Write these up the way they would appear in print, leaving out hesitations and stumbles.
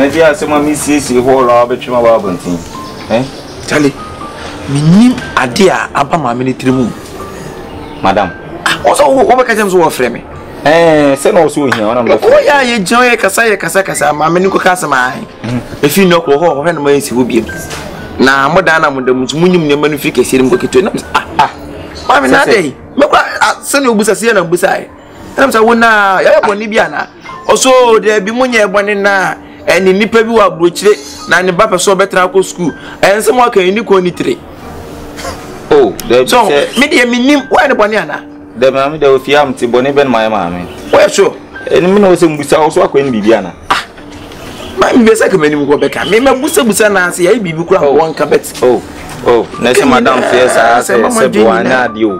na dia se ma mi siesie ho la betwema ba bontin Charlie minim ade a aba ma me trimu madam oso wo be ka jem so wo frɛ me se no so hia ona mo ko ya ye jan ye kasa ma me ni ko kasa ma efi no ko ho hwe no ma yesi wo biem na moda na moda munyum ne manu fi kese mu ko keto na ma me na dai me kwa se ne obusa se na obusa ai na sa wona ya boni bia na oso de bi munye boni na eni nipa bi wa brochire na ne ba peso betra ko school ense mo kan ni ko ni 3 oh so me de minim wa ne boni ana de ma me de ofiam ti boni ben my mama we so eni me no se mbusa oso akwa ni bibia na ma me se ka manim ko beka me busa na se ya bibi kura won ka bet na se madam fiesa se bo anya ade o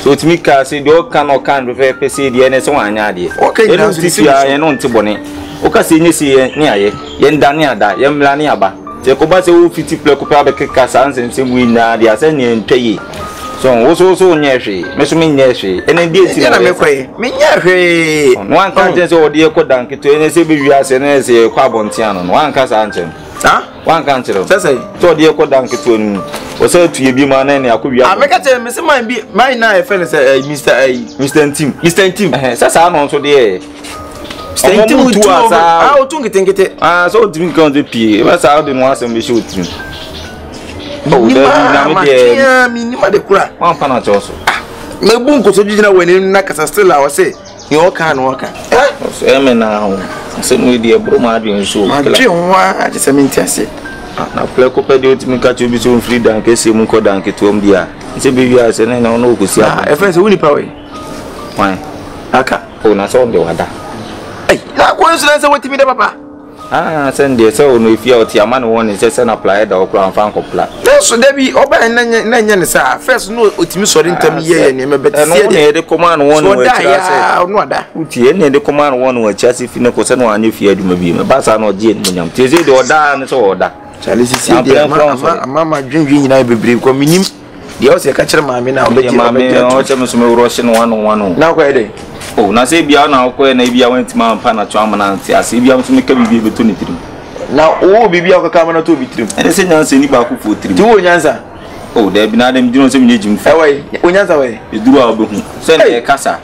so timi ka se de o kan do fe se de ne se wan anya ade e no ti ya ye no nti boni o ka se nyesi ni aye ye ndane ada ye mla ni aba se ko ba se wo fiti ple ko pa be keka sanse se mu ina de ase ni ntwe so wo so nyehwe me so me nyehwe ene die ti na me kwai me nyehwe no an ka je se o de ko danke to ene se be wi ase na se kwa bontia no an ka sa anchem wan kan chiro sese to de ko danke to nu o se tuye bi ma na ne akowia me ka che me se man bi man na e fele se Mr. Ntim sasa no so de Ntim tu asa o tu ngete so timi kan de pie ba sa de no asem be show trim na me de mi ma de kura wan pa na cho so me bu nko so jijina wani na kasa still a wo se ni o ka no ka so e me na ho se no de bro ma adwen so ma twe nwa a je se me ntiase na ple ko pe de otimi ka che bi so freedom ke se mu ko danke to om dia se be wi ase na no ko si e fe se woni pa we wan aka o na so de wada na ko so na se wotimi de papa send so no if you tia man won se na apply da okura fan ko pla so debi oba na nya ne sa first no otimi sori ntam ye ne me betie de de command won no da no da utie ne de command won wa chasi fi ne ko se no anya fi aduma bi me ba sa no je munyam te se de oda ne so oda chale sisi de mama dwendwe nyina bebre ko minim de o se ka kire maame na obeti maame o che me so me woro hye no wano na ko ede na se bia na ko na bia wantima mpa na twa amana nti ase bia so me ka bibia beto ne tirim na o bibia ko ka amana to bitirim ene se nyansa ni ba ko fo tirim ti wo nyansa da bi na dem dino se me nyejim fa we o nyansa we eduru abehu se ne kasa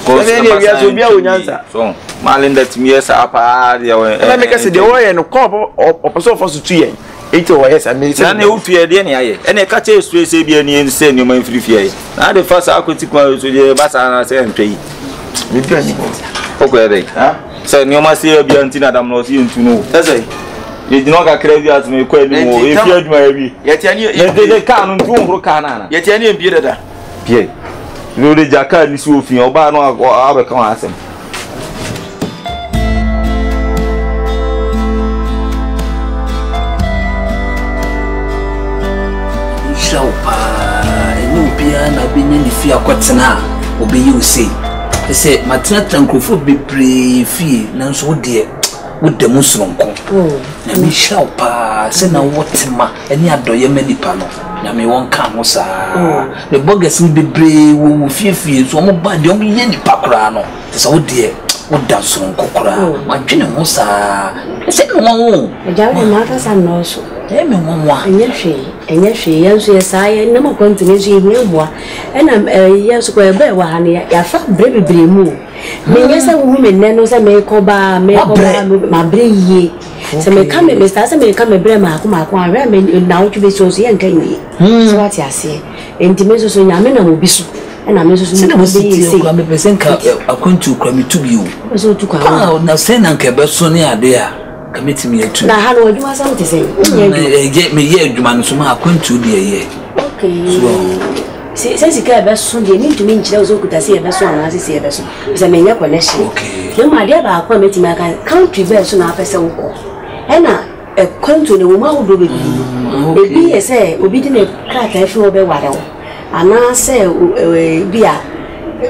ko se ne bia so bia o nyansa so malinda timi sa apa dia we na me ka se de wo ye no ko oposo fo so tu ye ito wo yes ami se na utu ye de ne aye ene ka che stress se bia ni se ni man frifie na de fa sa akoti kwa so de ba sa na se ntwe mi bia ni okwe so ni o ma se bia ntina dam no si ntu no sese ye dino ka kra bia so me kwa ni mo e fi aduma ya bi ye ti ani ye de ka no ntu horo ka na ye ti ani en bi dada pie no de jaka ni si ofin oba no abeka wa asem shaupa enu bia na bi ni fi akwatena obi you say se matena trankrofo bebre fi nanso wo de mu sonko na mi shaupa se na wotima eni adoye manipa no na me won ka ho sa the bogus ni bebre wo fie so mo ba de o ye nipa kra no se wo de wo da sonko kra ma dwene ho sa se no wo ja wo na ka sa no so me nwa enye hwe yanso ye sa ye na mo continue so ye boa ena ye so ko e ba wa ha ne ya fa brebebre mu me nye sa wu me ne no sa me ko ba ma bre ye se me ka me sta se me ka me bre ma ko ahwe me na wo tube so ye nka yi so ati ase enti me so nya me na mo bisu ena me so me ko be se ko me pesen ka akontu kra me tubi o so tu kwa na se na nka be so ne ade a kametimi etu na ha no adwuma sa wote se me ye adwuma no so ma akontu de ye okay se se ka be so de ni ntumi nkyira so kuta se ye be so ana se ye be so se me nya connection okay no ma dia ba akwa metimi aka country be so na apese wo ko ena e kontu ne wo ma wo do be bi ebi ye se obi di ne krata fi wo be ware wo ana se bia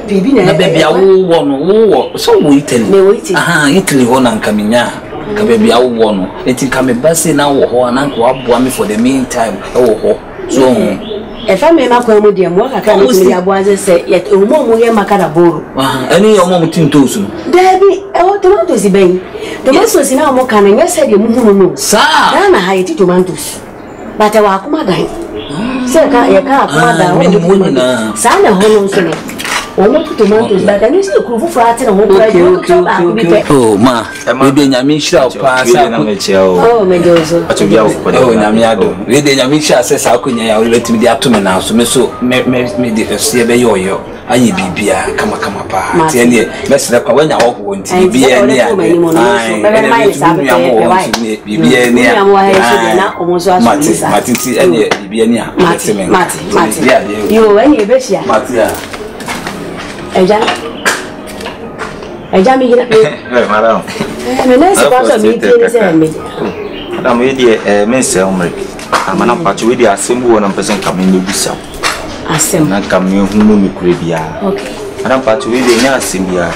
bibi na baby awo no so wo Italy me wo Italy aha Italy ho na nkaminya ka baby awo no enti ka me base na wo ho na nko aboa me for the meantime wo ho so if I may make a medium work, I can't see a boy say, yet a woman will make a bowl. Any of them to do. There be a tomatoes, Ben. Tomatoes in our mocan, and yes, said you move. Sir, I'm a high tomatoes. But I walk my dime. Sir, you can't come down. Son, a home. Tomatoes, but I need to cook for oh, ma, maybe Yamisha pass. Oh, Medozo. Oh, Namiado. Lady Yamisha says, how can you let me the afternoon now? So, me the Siabayo, I be come apart. Let's look when I want to be near Eja mi gina madam me nese kwa so mi tie se me madam we dey me se omre amana pacho we dey asembu wona person kam me bisa asem na kam me hu no mi kure bia okay madam pacho we dey nya asem bia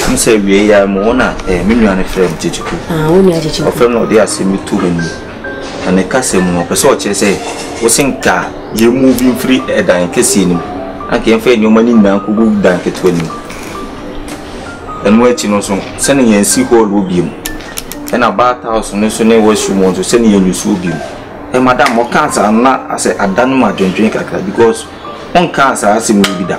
am se wie ya mo na me nua ne frem chichiku wo nua chichiku o frem no dey asem tu bani ana ka se mo pe so che se wo sinka ye moving free edan kesi ni ake mfa nyoma ni na ko gu dan ketwani enu achi no so se ne yansi hall obiem na bath house no so ne washroom so se ne yanyusu obiem madam mo cancer na ase adan ma dwendwen kakra because on cancer ase mo bi da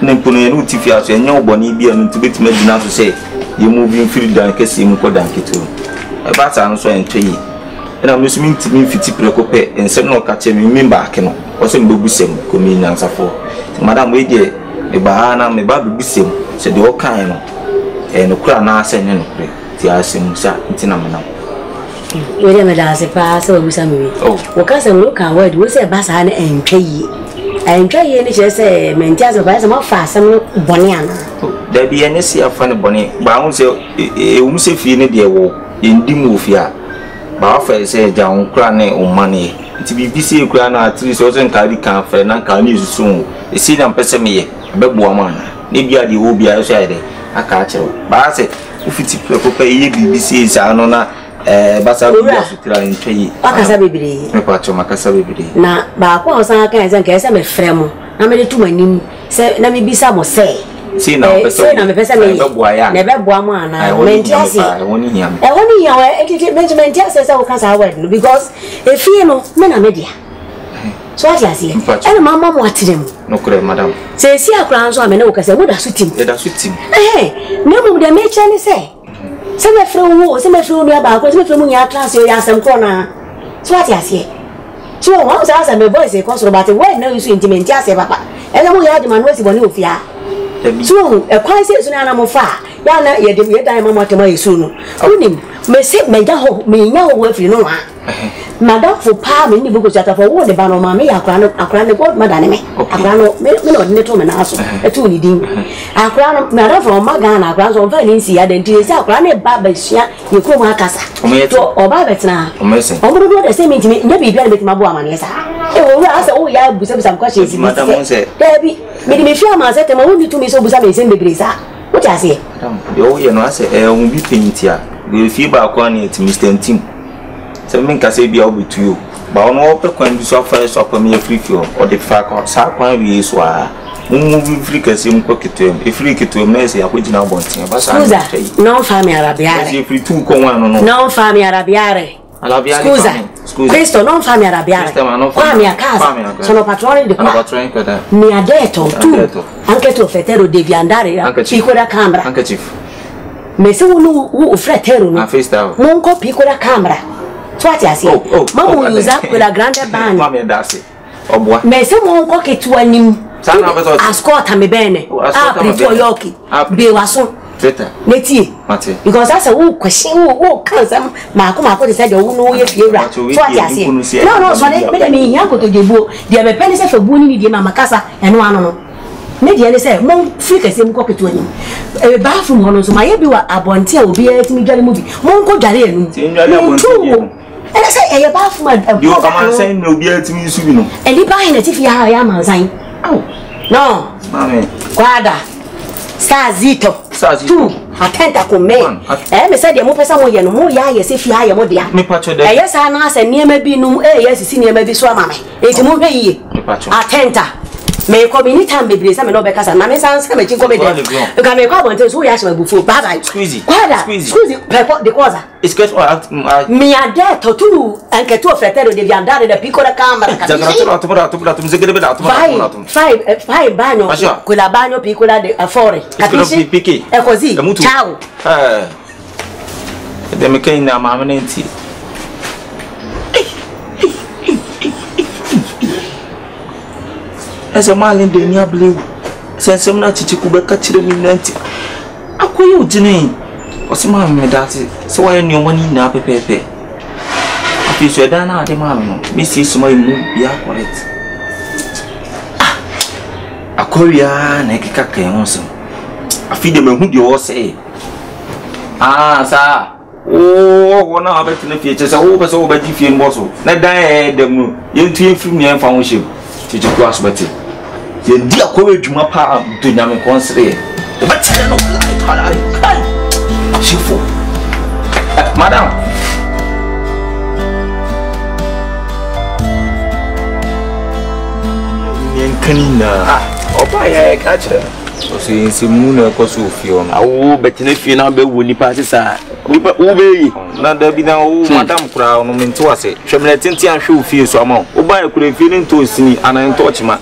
ne mpono ye no tifi aso enye oboni bia no tibetima dina so se ye moving free dan kesi mu ko dan ketwo bath no so entwe na mesumi ntimi fiti prekope ensem no ka che me member akeno o se mbegusem ko mi nyansafo madam we dey e ba na me ba bibisem se de o kan no no kura na ase ne no kure ti asem sa ntina manam we dey me da se pa se o bisa mi o ka se no kan word we se ba sa na entwe yi ni che se mentia se ba se ma fa asem no bone ana da bi ene si afa ne bone ba hu se e se fie ne de wo endi mu fia ba fa se ja on kura ne o mane ti bibisi kura na atri so se nkari kan fa na kan ni susu esi na mpese me ye beboa ma na bia de wo bia so ayede aka achewo ba se ufiti prekopa ye bibisi sa no na basa bia sutira ntwe akasa bebere me pa cho makasa bebere na ba ko osan aka eze nke ese me frem na me de tumanim se na me bisa mo se si na pese me beboa ya na beboa ma na mentiasi woni hiam mentia se o kasa word no because efie no me na media so what you see and mama mo atirem no kure madam se si akran so amene wo kasa wo da sutim na mo de me chane se me fre wo se me fre wo ba ko se me fre mo nya class yo ya sam ko na so what you see so wo sa me voice e consoro but when na you so intimate ase papa e na mo ya de man no si boni ofia so e kwan se so na mo fa ya na ye de ye dan mama tema yesu no unim me se me ja ho me nya ho afiri no wa madam for pa me ni bugo chata for wo de ba no ma me akra no god madam me akra no me no de to me na aso e tu ni din akra no madam for ma ga na akra so fa ni nsi ya de nti se akra na ba ba hia ye ko ma akasa to oba betna o mo do de se me ntimi nya bibia na betima bo amane sa e wo ra asa o ya busa kwa che si madam se debi me di me fia ma se te ma wo ni tu me so busa me se bebre sa what you say madam yo ye no ase un bi pentia we fi ba kwa ni ti Mr. Ntim se men ka se bia obetu yo ba ono pe kwan bi so fa so pa me free fio o de fa ko sa kwan wi so a mu free ka se mu ko ketem e free ketem na se akogina bontin ba sa no family arabiare se free tu ko wan no family arabiare scusa questo non fammi arrabbiare qua mia casa sono patroni di qua mi ha detto tu anche tuo fratello devi andare piccola camera me se uno fratello non co piccola camera fate assim mamma usa quella grande bagno me se non co che tu anim ascoltami bene apri i tuoi occhi bewa su neti because that's a question who can ma ko dey say the who no ye fiera so ati ase no so me me yan ko to jebu dia be pele se fe bu ni die mama kasa eno ano no me die ne say mo free kase mo ko ketu ani e ba fu mo no so ma ye bi wa abonte a obi e timi dwale movie mo ko dwale enu e say e ba fu ma you come and say no obi e timi su bi no e li ba ina ti fi ya manzan no mami guarda Sazito tu atenta con me me say de mo pesa mo ye no mo ya ye se fi aye mo dia me pacho de yes ana se niema bi no yes si niema bi so ama me enti mo hwe yi Atenta. Me ko bi ni time bebre say me no be kasa ma me san say me chin ko be dey nka me ko abonte so ya shema bufu baba squeezy pepo de cosa it's good me ade to tu anke tu fretero de viandare da piccola camera fai bagno quella bagno piccola de fuori capisci è così ciao de me che na mamma nenti ese malin de nya blew sense na chichi kubeka chire mi nanti akoye ojine osima me dati so why ni omani na pepepe afi so da na ade ma no mi si suma mu bia correct akoya na kika kan ho so afi de mehu de o se sa wona abeti na fie chese wo pese wo ba di fie mboso na dan dem no yentu yefiri mi enfa ho hye chichi ku asbati ye dia ko edwuma pa do nyame konsere but no kai chifu madam nyenkanina oba ya kache so si muna ko so fie on awu betene fie na be woni pa sisa wo be na da bi na wo madam kura no menti wase hwemle tenti ahwe fie so ama wo ba kura fie ni to sini anan to chima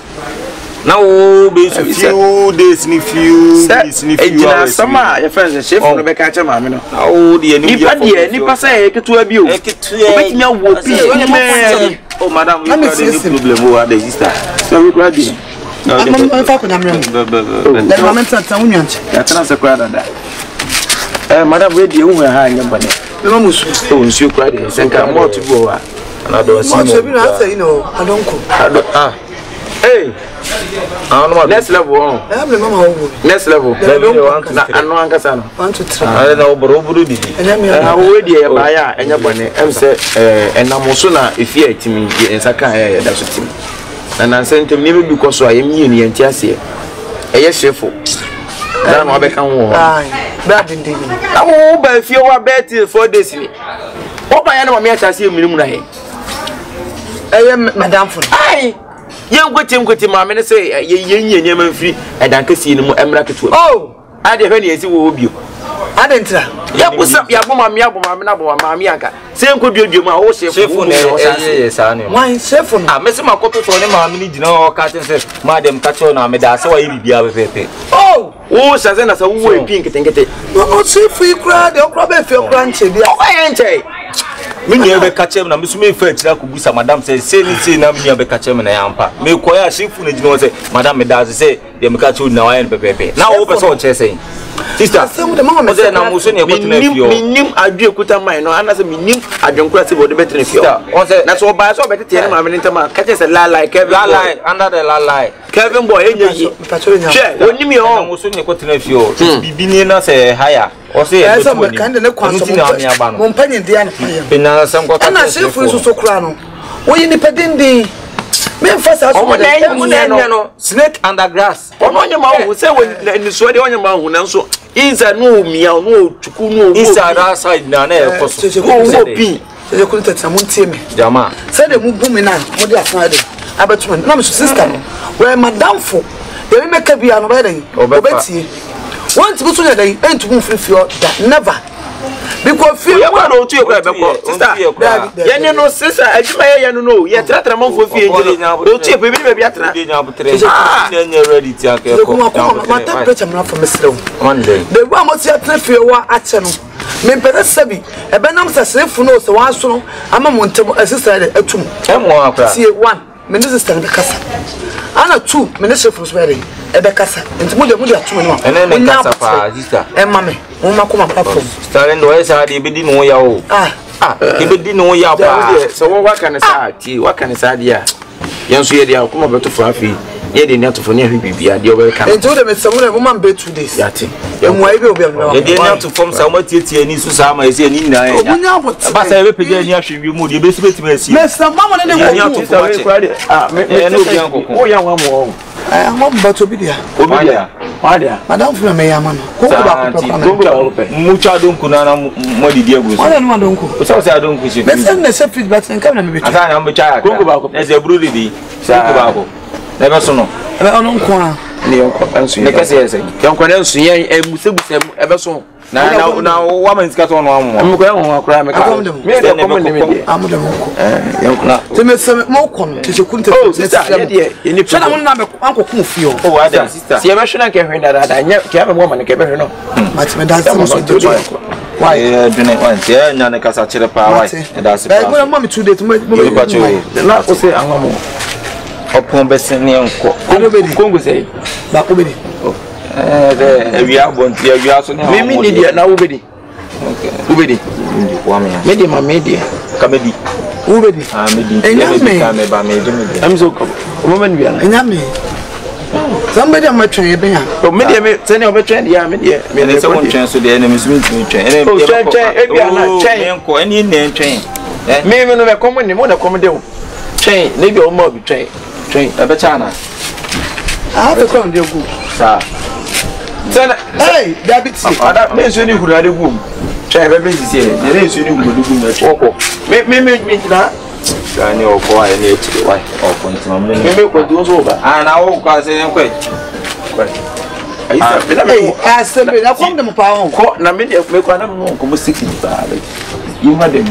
na wo be so few days ni few hours sama your friends chef no be ka cha ma me no awu de ni pa say ketu abi o obetimi awo pi oh madam you got any problem over the sister so we ready I'm fucking am wrong let moment ta unyanche ya tana se kwa dada madam we dey hu ha anya bane no musu o nsu kwa dey se ka mo to go wa na do si mo I don't cook hey next level on next level na anu ankasa no 1 2 3 na oboro didi we dey ba ya anya bane em se enamoso na efi atimi ensaka ya da so timi na sentem ni be ko so ayemi ni enti ase eye chefo na no be kan wo ba dindin na wo ba fie wa beti 4 days ni wo ba ya na mama ya chase eminim na he eye madam fun ai ye ngoti mama ne say ye nyema mfiri edankasi ni mu emra ketu ade hwe ne yesi wo bio ade ntra ya busa ya boma na boma mama anka se nko duoduo mu a wo chefo ne ye sa ne wan chefo no mesi makoto to ne mama ni gina o ka tin se madam ka cho na me da se wa yi bibia pepepe wo shaze na sa wo epin ketenkete o chefo ikra de okra be fe okra nche bia o ye nche me ni be ka chem na me so me fa tira ko busa madam se ni na me ni be ka chem na ya mpa me ko ya chefo ne gina o se madam me da se de me ka cho na wa ye pepepe na wo pe so che se sister na muso ne ko tena fio minim adwe kuta mai no anase minim adwenkura se bode betene fio na so ba so betete ne ma me ntama ka che se lalai Kevin lalai under the lalai Kevin boy enye yi che onim yo na muso ne ko tena fio bibi ni na se haya o se e so me kan de ne kwanso mo mpanye dia ne pe na sam ko ka na se fu so kura no wo yi ni pedindi me fasa so no snake under grass onye ma hu se ni so de onye ma hu na nso inza no mia no tuku no inside outside na e koso wo pin se ko tata mo ntie me jama se de mu bu me na mo de asan de abetu na me sister no we madam fo de me ka bia no be den obetie want to so de den entu mu frifio that never because feel what no to e be ko sister ye no sister ajuma ye no ye tratra man fo fie njire do to e be bi atra nya ready ti aka ko ma temperature na for mesrew one day the one mo ti atra fie wa ache no me pere sabi e be nam sesefu no so wa so no ama mo ntem sister de atum e mo akra tie 1 me no sister de kasa ana 2 me no sefu so be e be kasa enti mo de atum no ene kasa pa sister e mame mo makoma platform starting do esa de be di no ya o ke be di no ya ba so wo waka ne sa ti waka ne sa dia yenso ye dia kuma beto for afi ye de ni atofo ni ahwe bibia de o kan enti wo de me samu na mo man be 2 days yati emu ai be obi am ye de ni atofo sa mo tietie ni su sa ma ese ni na ya ba sa be pege ni ahwe bi mu de be sibeti ma si me sa mama ne de wo me no bi an kokko o ya wa mo I'm not about Obidia. Madame from Mayamano. Mucha don't kunana modi diago. I don't go. So I don't push it. Let's send a separate but and come and be. I am a child. There's a broody. Never so no. I don't know. Ever so. Now, woman's got on one. I'm going to cry. I'm we are born here. We are so now. Media now, Ubedi. Ubedi. Media, media. Comedy. Ubedi. I'm so woman. We are. Somebody on my train. Oh, media, send over train. Yeah, media. There's someone chance to the enemies meet me. Train. Any name train. Maybe no common name on a comedy. Train, maybe or more train. Train. A betana. I have a con, dear good. Sir. Hey, David, that means you could have a womb. Try everything here. There is you could do. Make me that. I know why I need to why or continue. Maybe what goes over. And I will cause it quick. I said, I found them pound. Now, many of me quite a long come 60. You had them.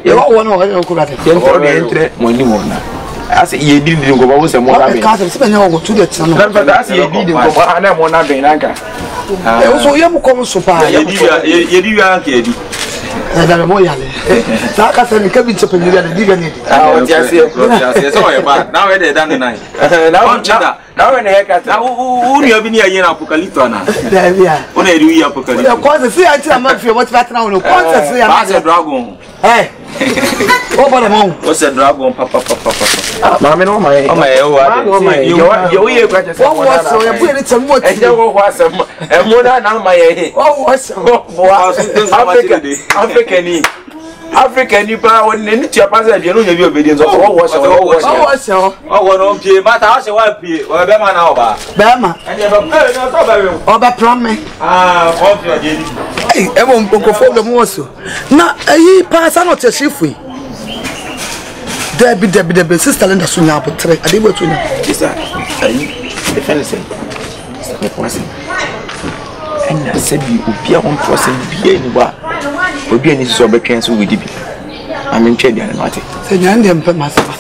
You are one of them could have when you want. I say you didn't go over some more. I can't spend over to the son. That's you didn't go on a one of Benanga. Also, you have come so far. You do and I'm more young. That I said, come into the dignity. Oh, yes, now they're done the night. Now, when the heck, who you have been here in Apocalypse? Only do you Apocalypse? Of course, the fear I'm not sure what's that now. No, I'm a dragon. Hey, over the moon. What's a dragon, Papa? Mamma, oh my, you're quite a so you're putting it some more. And more than my head. Oh, what's African, you power when any Japanese, you know, your obedience. Oh, what's but I also want to or Bama now, Bama, and you have a Oba Promme. Hey, I won't go for the Mosso. Now, he pass out a shift. Debbie, sister, and the soon up a trick. I did what you know. Is that the fancy? And I said, you will be on person, be anywhere. Will be any sober cancel with you. I'm in Chedi and Marty. Said Yandy put myself.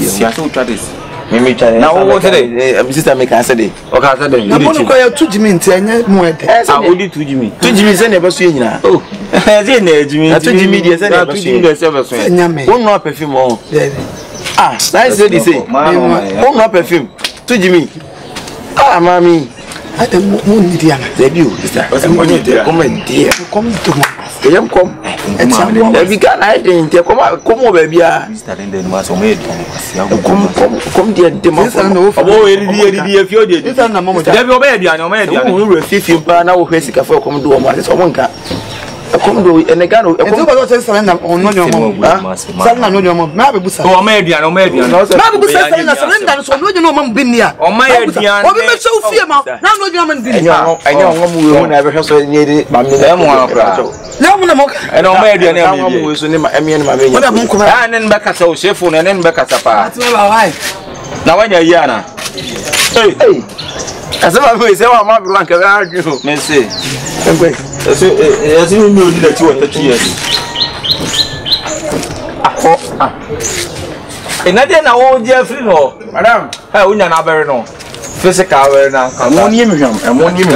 Seattle Tradis. Now, what today? Sister make answer day. Okay, I said, I'm going to call you to Jimmy and more. I would do to Jimmy. To Jimmy, send never seen you. Oh, Jimmy, to Jimmy, send one more perfume. Ah, nice lady say, one more perfume. To Jimmy. Ah, mommy. I don't want the debut. Is that come dear? Come to me. Come. And we can I didn't come over, baby. Then was made. Come, dear. Oh, if you did, it's a moment. Never obeyed you, no man. You will 15 pounds now. Jessica for come do a someone can. Come do and again. I say surrender on no mom. Surrender no mom. Maybe so maybe no maybe. Maybe surrender so no mom been here. Oh my dear. Oh, we so fear now no woman been here. I know we never have so near it. No one and no maybe and I'm with my what I'm coming and then back at so chef and then back at a part. Now when you're Yana. Hey. As I say, I'm not blank around you. Merci. As you knew that you were 30 years. And I didn't know Jeffrey, no, Madame. I wouldn't have no physical. And 1 year, and 1 year.